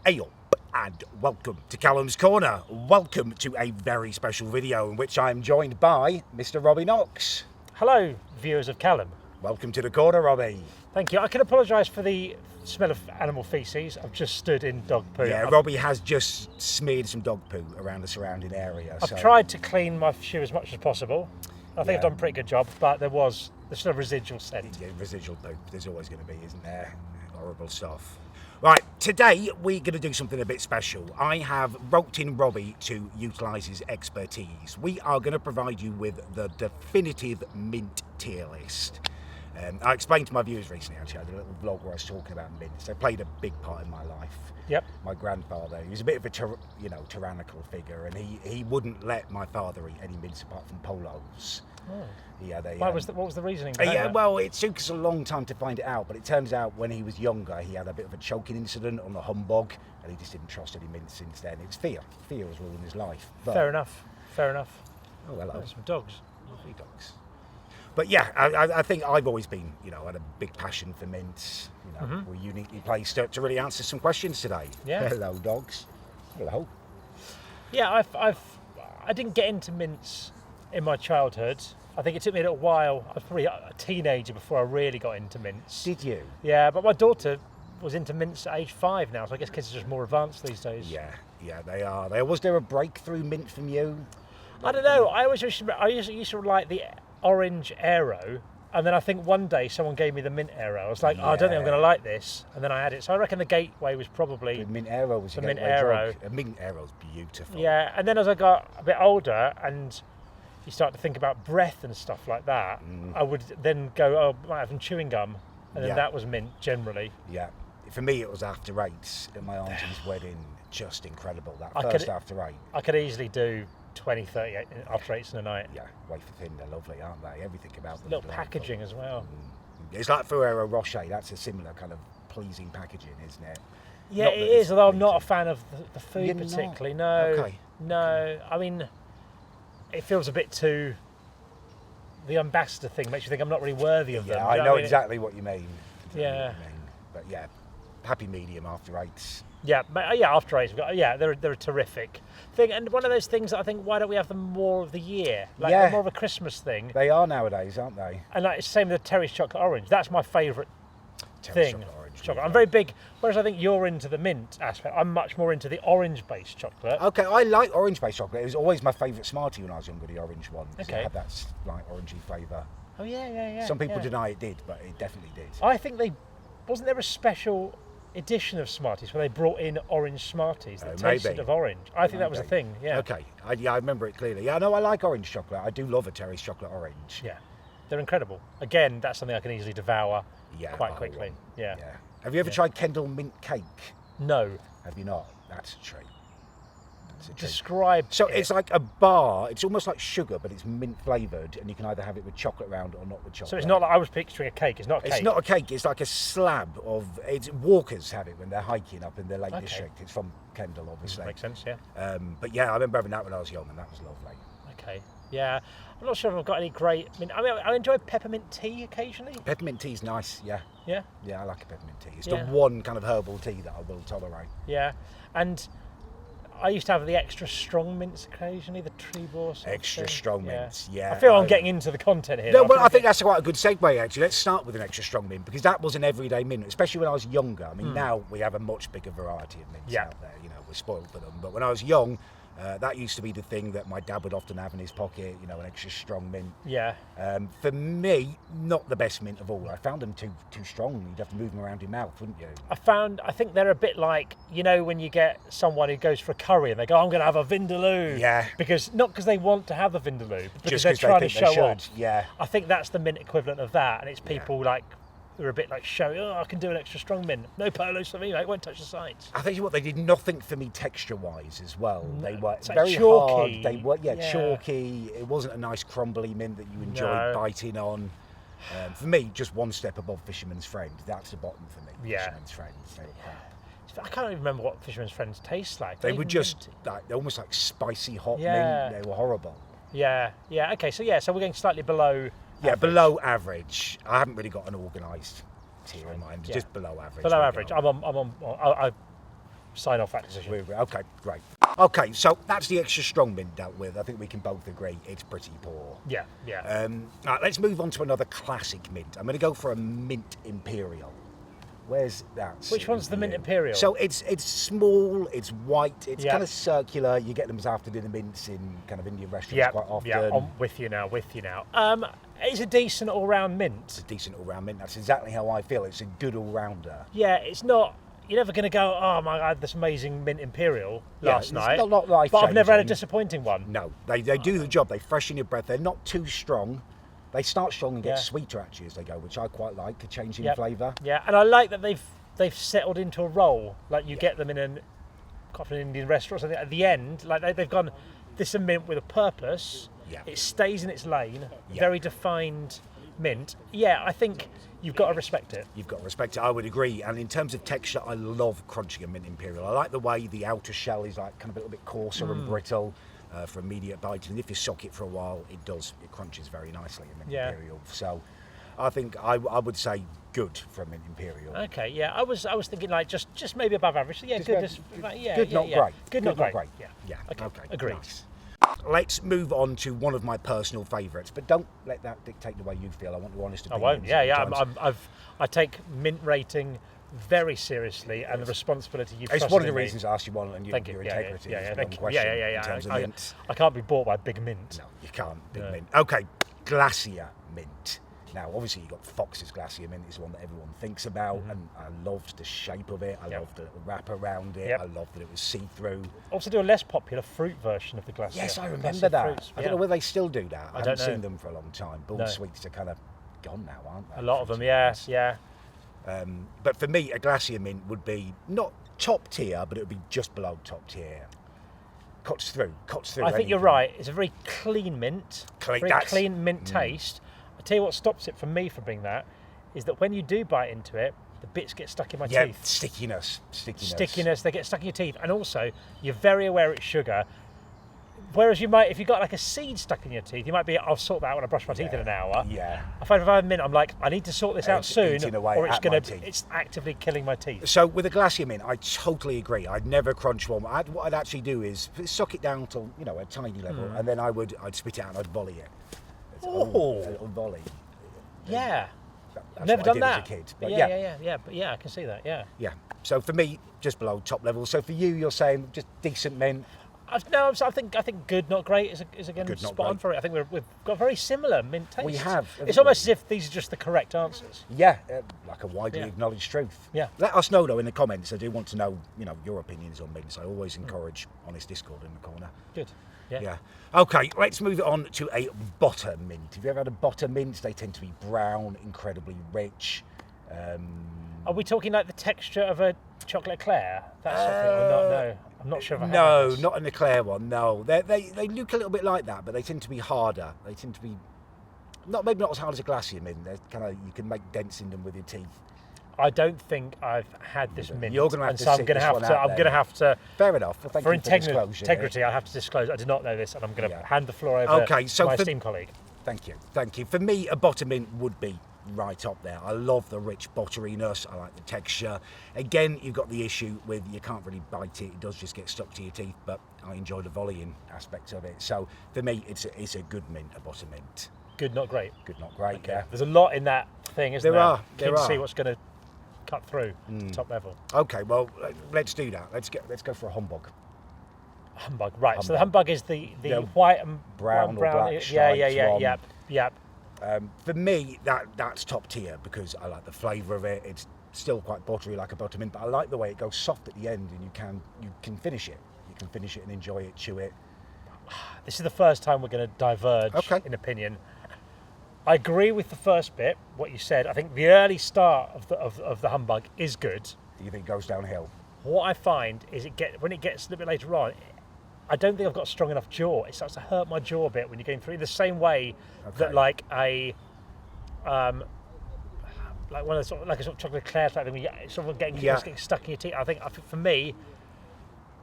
Hey up and welcome to Callum's Corner. Welcome to a very special video in which I'm joined by Mr. Robbie Knox. Hello, viewers of Callum. Welcome to the corner, Robbie. Thank you. I can apologise for the smell of animal faeces. I've just stood in dog poo. Yeah, Robbie has just smeared some dog poo around the surrounding area. I've tried to clean my shoe as much as possible. I think I've done a pretty good job, but there's still a residual scent. Yeah, residual poop. There's always going to be, isn't there? Horrible stuff. Right, today we're going to do something a bit special. I have roped in Robbie to utilise his expertise. We are going to provide you with the definitive mint tier list. I explained to my viewers recently, actually, I did a little vlog where I was talking about mints. They played a big part in my life. Yep. My grandfather, he was a bit of a tyrannical figure, and he wouldn't let my father eat any mints apart from Polos. Oh. Yeah, what was the reasoning behind that? Well, it took us a long time to find it out, but it turns out when he was younger, he had a bit of a choking incident on the Hamburg, and he just didn't trust any mints since then. It's fear. Fear was ruling his life. But, Fair enough. Oh, hello. Oh, some dogs. Lovely dogs. But yeah, I think I've always been, had a big passion for mints. We're uniquely placed to really answer some questions today. Yeah. Hello, dogs. Hello. Yeah, I didn't get into mints in my childhood. I think it took me a little while. I was probably a teenager before I really got into mints. Did you? Yeah, but my daughter was into mints at age 5 now, so I guess kids are just more advanced these days. Yeah, they are. Was there a breakthrough mint from you? I don't know. I used to like the orange Aero, and then I think one day someone gave me the mint Aero. I was like, I don't think I'm going to like this, and then I had it. So I reckon the gateway was probably the mint Aero. Was the the mint Aero. A mint Aero's beautiful. Yeah, and then as I got a bit older and you start to think about breath and stuff like that, I would then go, I might have some chewing gum, and then that was mint generally. Yeah, for me it was After Eights at my auntie's wedding. Just incredible, that first After Eight. I could easily do 20, 30 After Eights in a night. Yeah, wafer thin, they're lovely, aren't they? Everything about them. Little packaging as well. It's like Ferrero Rocher, that's a similar kind of pleasing packaging, isn't it? Yeah, it is, although I'm not a fan of the food You're particularly. not? No. Okay. No, I mean, it feels a bit too... The ambassador thing makes you think I'm not really worthy of them. Yeah, I know exactly what you mean. Yeah. But yeah, happy medium After Eights. Yeah, but After Eights, they're a terrific thing, and one of those things that I think, why don't we have them more of the year? Like more of a Christmas thing. They are nowadays, aren't they? And it's the same with the Terry's chocolate orange. That's my favourite thing. Chocolate. I'm very big, whereas I think you're into the mint aspect. I'm much more into the orange-based chocolate. Okay, I like orange-based chocolate. It was always my favourite Smartie when I was younger, the orange one. Okay. It had that like orangey flavour. Oh yeah. Some people deny it did, but it definitely did. I think wasn't there a special edition of Smarties where they brought in orange Smarties that tasted of orange? I think that was a thing. Yeah. Okay. I remember it clearly. Yeah, no, I like orange chocolate. I do love a Terry's chocolate orange. Yeah, they're incredible. Again, that's something I can easily devour quite quickly. Yeah. Have you ever tried Kendall mint cake? No. Have you not? That's a treat. Describe. So it's like a bar. It's almost like sugar, but it's mint flavoured, and you can either have it with chocolate around or not with chocolate. So it's not like I was picturing a cake. It's not a cake. It's not a cake. It's like a slab of. Walkers have it when they're hiking up in the Lake District. It's from Kendall, obviously. Makes sense. Yeah. But yeah, I remember having that when I was young, and that was lovely. Okay. Yeah. I'm not sure if I've got any great. I enjoy peppermint tea occasionally. Peppermint tea's nice. Yeah. Yeah. Yeah, I like a peppermint tea. It's the one kind of herbal tea that I will tolerate. Yeah, and I used to have the extra strong mints occasionally, the Trebor. Extra strong mints, yeah. I feel I'm getting into the content here. No, well, I think that's quite a good segue, actually. Let's start with an extra strong mint, because that was an everyday mint, especially when I was younger. I mean, now we have a much bigger variety of mints out there. We're spoiled for them. But when I was young, that used to be the thing that my dad would often have in his pocket, an extra strong mint. Yeah. For me, not the best mint of all. I found them too strong. You'd have to move them around your mouth, wouldn't you? I think they're a bit like, when you get someone who goes for a curry and they go, I'm going to have a Vindaloo. Yeah. Not because they want to have the Vindaloo, but because Just they're trying to show off. Yeah. I think that's the mint equivalent of that, and it's people like, who are a bit like showy, I can do an extra strong mint. No Polos for me, mate, won't touch the sides. I tell you what, they did nothing for me texture-wise as well. They were very chalky. Hard. They were, chalky. It wasn't a nice crumbly mint that you enjoyed biting on. For me, just one step above Fisherman's Friend. That's the bottom for me. Yeah. Fisherman's Friend. They were crap. I can't even remember what Fisherman's Friends taste like. They were just they're almost like spicy hot mint. They were horrible. Yeah. Okay. So we're going slightly below. Yeah, below average. I haven't really got an organised tier in mind. Just below average. Below average. I'm on sign off that decision. Okay, great. Okay, so that's the extra strong mint dealt with. I think we can both agree it's pretty poor. Yeah. Right, let's move on to another classic mint. I'm going to go for a mint Imperial. Where's that? Which one's the mint Imperial? So it's small, it's white, it's kind of circular. You get them as after dinner mints in kind of Indian restaurants quite often. Yeah, I'm with you now. It's a decent all-round mint. It's a decent all-round mint. That's exactly how I feel. It's a good all-rounder. Yeah, it's not. You're never going to go, oh my God, this amazing mint Imperial last night. It's not life-changing. But I've never had a disappointing one. No, they do the job. They freshen your breath. They're not too strong. They start strong and get sweeter actually as they go, which I quite like, a change in flavour. Yeah, and I like that they've settled into a role. Like you get them in an Indian restaurant or something. At the end, like they've gone, this is a mint with a purpose. Yeah. It stays in its lane. Very defined mint. Yeah, I think you've got to respect it. You've got to respect it, I would agree. And in terms of texture, I love crunching a mint Imperial. I like the way the outer shell is like kind of a little bit coarser and brittle for immediate bite. And if you sock it for a while, it crunches very nicely in mint Imperial. So I think I would say good for a mint Imperial. Okay, yeah. I was thinking like just maybe above average. Yeah, good. Good, not great. Good, not great. Yeah. Okay. Agreed. Nice. Let's move on to one of my personal favourites, but don't let that dictate the way you feel. I want your honest opinion. I won't. Yeah. I take mint rating very seriously, and the responsibility you've It's trusted one of the in me. reasons I asked you one, and your integrity is one question in terms of mint. I can't be bought by big mint. No, you can't. Big mint. Okay, Glacier Mint. Now, obviously, you've got Fox's Glacier Mint. It's the one that everyone thinks about, and I loved the shape of it. I loved the little wrap around it. I loved that it was see-through. Also do a less popular fruit version of the Glacier. Yes, I remember that. Fruits, I don't know whether they still do that. I haven't know. seen them for a long time. Bull sweets are kind of gone now, aren't they? A lot of them, yeah. But for me, a Glacier Mint would be not top tier, but it would be just below top tier. Cuts through. I think you're right. It's a very clean mint. Clean mint taste. I tell you what stops it from me from being that is that when you do bite into it, the bits get stuck in my teeth. Stickiness. They get stuck in your teeth, and also you're very aware it's sugar. Whereas you might, if you've got like a seed stuck in your teeth, you might be, I'll sort that out when I brush my teeth in an hour. Yeah. I find if I have a mint, I'm like, I need to sort this out soon, or it's it's actively killing my teeth. So with a Glacier Mint, I totally agree. I'd never crunch one. What I'd actually do is suck it down to a tiny level, and then I'd spit it out and I'd volley it. A little volley. Yeah. I've never done that. As a kid. But I can see that. Yeah. So for me, just below top level. So for you, you're saying just decent mint. I think good, not great is again good, spot on for it. I think we've got very similar mint tastes. We have. It's almost as if these are just the correct answers. Yeah, like a widely acknowledged truth. Yeah. Let us know though in the comments. I do want to know, your opinions on mints. I always encourage honest discord in the corner. Good. Yeah. Okay, let's move on to a butter mint. Have you ever had a butter mint? They tend to be brown, incredibly rich. Are we talking like the texture of a chocolate eclair? That's something or not? No, I'm not sure if I have No, this. not an eclair one. No, they look a little bit like that, but they tend to be harder. They tend to be maybe not as hard as a Glacier Mint. They're you can make dents in them with your teeth. I don't think I've had this mint. You're going to have to. So I'm going to have to. Fair enough. Well, for integrity, I have to disclose. I did not know this, and I'm going to hand the floor over to my esteemed colleague. Thank you. For me, a butter mint would be right up there. I love the rich butteriness. I like the texture. Again, you've got the issue with you can't really bite it. It does just get stuck to your teeth. But I enjoy the volleying aspects of it. So for me, it's a good mint, a butter mint. Good, not great. Good, not great. Okay. Yeah. There's a lot in that thing, isn't there? There are. See what's going to cut through top level. Okay, well, let's do that. Let's go for a humbug. Humbug, right? So the humbug is the white and brown or black stripes. Yep. For me, that's top tier because I like the flavour of it. It's still quite buttery like a buttermint, but I like the way it goes soft at the end, and you can finish it. You can finish it and enjoy it, chew it. This is the first time we're going to diverge in opinion. I agree with the first bit, what you said. I think the early start of the humbug is good. Do you think it goes downhill? What I find is when it gets a little bit later on, I don't think I've got a strong enough jaw. It starts to hurt my jaw a bit when you're going through. The same way that like a like one of the sort of chocolate eclair type thing, sort of getting stuck in your teeth. I think for me,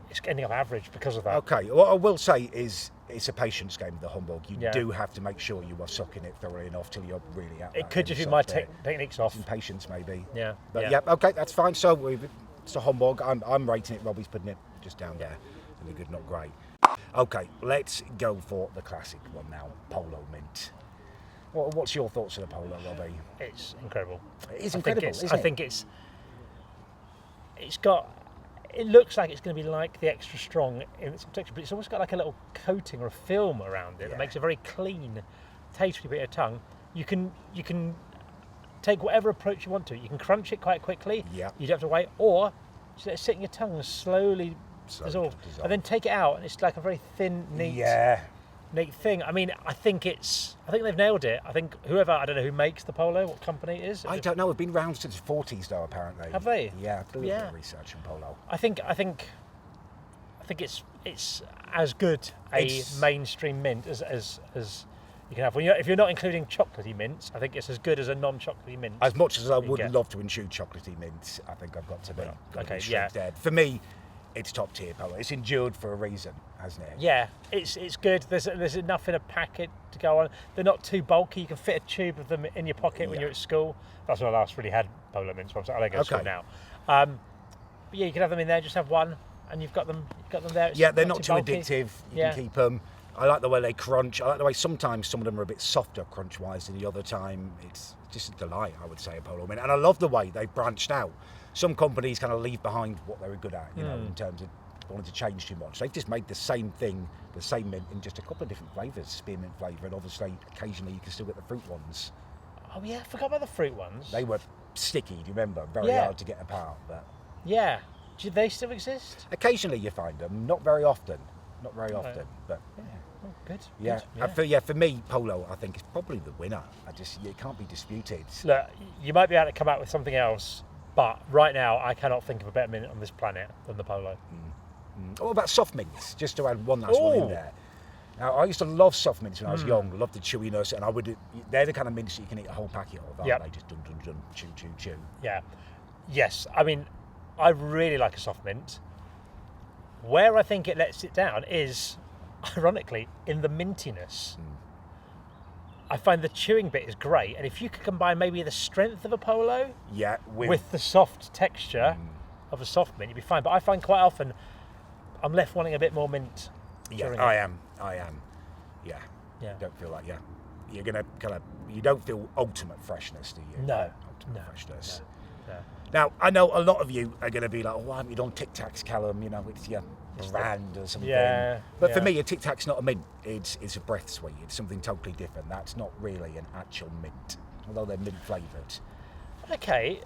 it's ending up average because of that. Okay, what I will say is it's a patience game, the humbug. You do have to make sure you are sucking it thoroughly enough till you're really out. It could just be my technique's off. Some patience maybe. Yeah. But okay, that's fine. So it's a Hamburg. I'm rating it. Robbie's putting it just down there. In a good, not great. Okay, let's go for the classic one now. Polo Mint. What's your thoughts on the Polo, Robbie? It's incredible. It's incredible, isn't it? I think it's got. It looks like it's going to be like the extra strong in its texture, but it's almost got like a little coating or a film around it that makes it very clean taste when you put it in your tongue. You can take whatever approach you want to. You can crunch it quite quickly. Yeah. You don't have to wait, or just let it sit in your tongue and slowly dissolve, and then take it out, and it's like a very thin, neat thing. I mean, I think they've nailed it. I think I don't know who makes the Polo, what company it is. I don't know. It's been around since the 40s, though. Apparently. Have they? Yeah, I've done a bit of research on Polo. I think it's as good a mainstream mint as you can have. If you're not including chocolatey mints, I think it's as good as a non-chocolatey mint. As much as I would love to include chocolatey mints, I think I've got to be. There. For me, it's top tier Polo. It's endured for a reason, hasn't it? Yeah, it's good. There's enough in a packet to go on. They're not too bulky. You can fit a tube of them in your pocket when you're at school. That's when I last really had Polo mints. So I don't go to school now. But yeah, you can have them in there. Just have one, and you've got them there. It's they're not too addictive. You can keep them. I like the way they crunch. I like the way sometimes some of them are a bit softer crunch-wise than the other time. It's just a delight, I would say, a Polo Mint. And I love the way they've branched out. Some companies kind of leave behind what they were good at, you know, in terms of wanting to change too much. They've just made the same thing, the same mint, in just a couple of different flavours, spearmint flavour, and obviously occasionally you can still get the fruit ones. Oh yeah, I forgot about the fruit ones. They were sticky, do you remember? Very hard to get apart. But yeah. Do they still exist? Occasionally you find them, not very often. But oh, good. Yeah, Good. For me, Polo, I think, is probably the winner. It can't be disputed. Look, you might be able to come out with something else, but right now I cannot think of a better mint on this planet than the Polo. What about soft mints? Just to add one last one in there. Now, I used to love soft mints when I was young. Loved the chewiness, and they're the kind of mints that you can eat a whole packet of. Aren't they? Just dun dun dun, chew chew chew. Yeah. Yes. I mean, I really like a soft mint. Where I think it lets it down is, ironically, in the mintiness. I find the chewing bit is great, and if you could combine maybe the strength of a Polo with the soft texture of a soft mint, you'd be fine. But I find quite often I'm left wanting a bit more mint. Yeah, I am. Yeah. Don't feel like you're gonna you don't feel ultimate freshness, do you? No. Ultimate freshness. No. Now, I know a lot of you are going to be like, oh, why haven't you done Tic Tacs, Callum? You know, it's your brand or something. But for me, a Tic Tac's not a mint. It's a breath sweet. It's something totally different. That's not really an actual mint, although they're mint flavoured. Okay.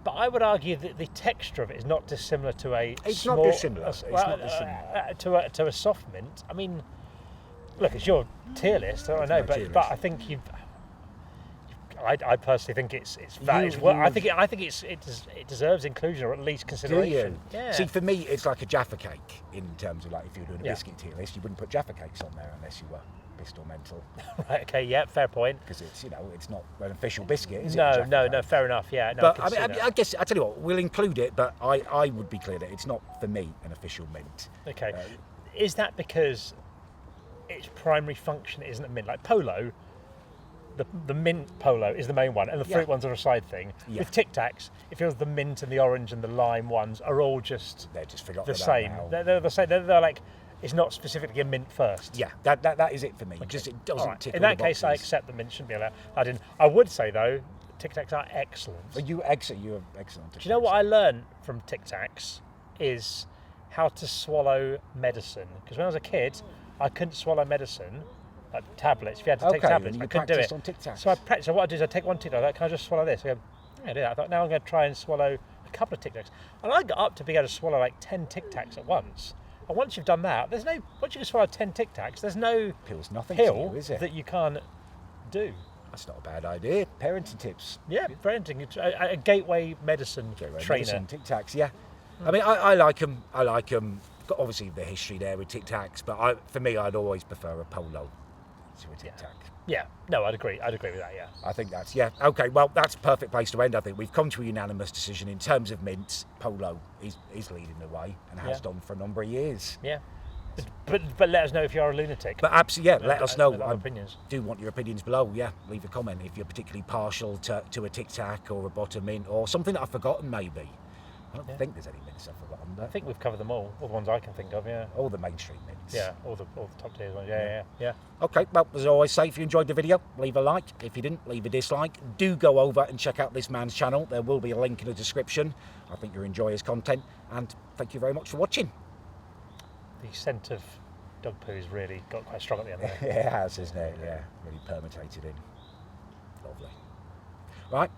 But I would argue that the texture of it is not dissimilar to It's not dissimilar. To a soft mint. I mean, look, it's your tier list, I know, but I think I personally think it's valid. I think it deserves inclusion, or at least consideration. Do you? Yeah. See, for me, it's like a Jaffa cake in terms of, like, if you were doing a biscuit tier list, you wouldn't put Jaffa cakes on there unless you were pissed or mental. Right. Okay. Yeah. Fair point. Because it's it's not an official biscuit, is it? No. Fair enough. Yeah. No, but I guess I tell you what, we'll include it, but I would be clear that it's not for me an official mint. Okay. Is that because its primary function isn't a mint, like Polo? The mint Polo is the main one, and the fruit ones are a side thing. Yeah. With Tic Tacs, it feels the mint and the orange and the lime ones are all just the same. They're the same. They're like, it's not specifically a mint first. Yeah, that is it for me. Okay. Just it doesn't tick. In that case, I accept the mint shouldn't be allowed. I would say though, Tic Tacs are excellent. You are excellent. Do you know what I learned from Tic Tacs is how to swallow medicine? Because when I was a kid, I couldn't swallow medicine. Like tablets, if you had to take tablets, I couldn't do it. So I practiced. So what I do is I take one Tic Tac, can I just swallow this? I go, I do that. I thought, now I'm going to try and swallow a couple of Tic Tacs. And I got up to be able to swallow like 10 Tic Tacs at once. And once you've done that, once you can swallow 10 Tic Tacs, there's no pill that you can't do. That's not a bad idea. Parenting tips. Yeah, parenting. A gateway medicine trainer. Tic Tacs, yeah. I mean, I like them. Got obviously the history there with Tic Tacs, but for me, I'd always prefer a Polo to a Tic Tac. Yeah, no, I'd agree with that, yeah. I think okay, well, that's a perfect place to end. I think we've come to a unanimous decision in terms of mints. Polo is leading the way and has done for a number of years. Yeah. But let us know if you're a lunatic. But absolutely, let us know. Opinions. Do want your opinions below. Yeah, leave a comment if you're particularly partial to a Tic Tac or a Mint or something that I've forgotten maybe. I don't think there's any mints I've forgotten. I think we've covered them all the ones I can think of, yeah. All the mainstream mints. Yeah, all the top tier ones, yeah. Okay, well, as I always say, if you enjoyed the video, leave a like. If you didn't, leave a dislike. Do go over and check out this man's channel. There will be a link in the description. I think you'll enjoy his content, and thank you very much for watching. The scent of dog poo's really got quite strong at the end there. Yeah, it has, isn't it? Yeah, really permutated in. Lovely. Right,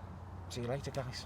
see you later, guys.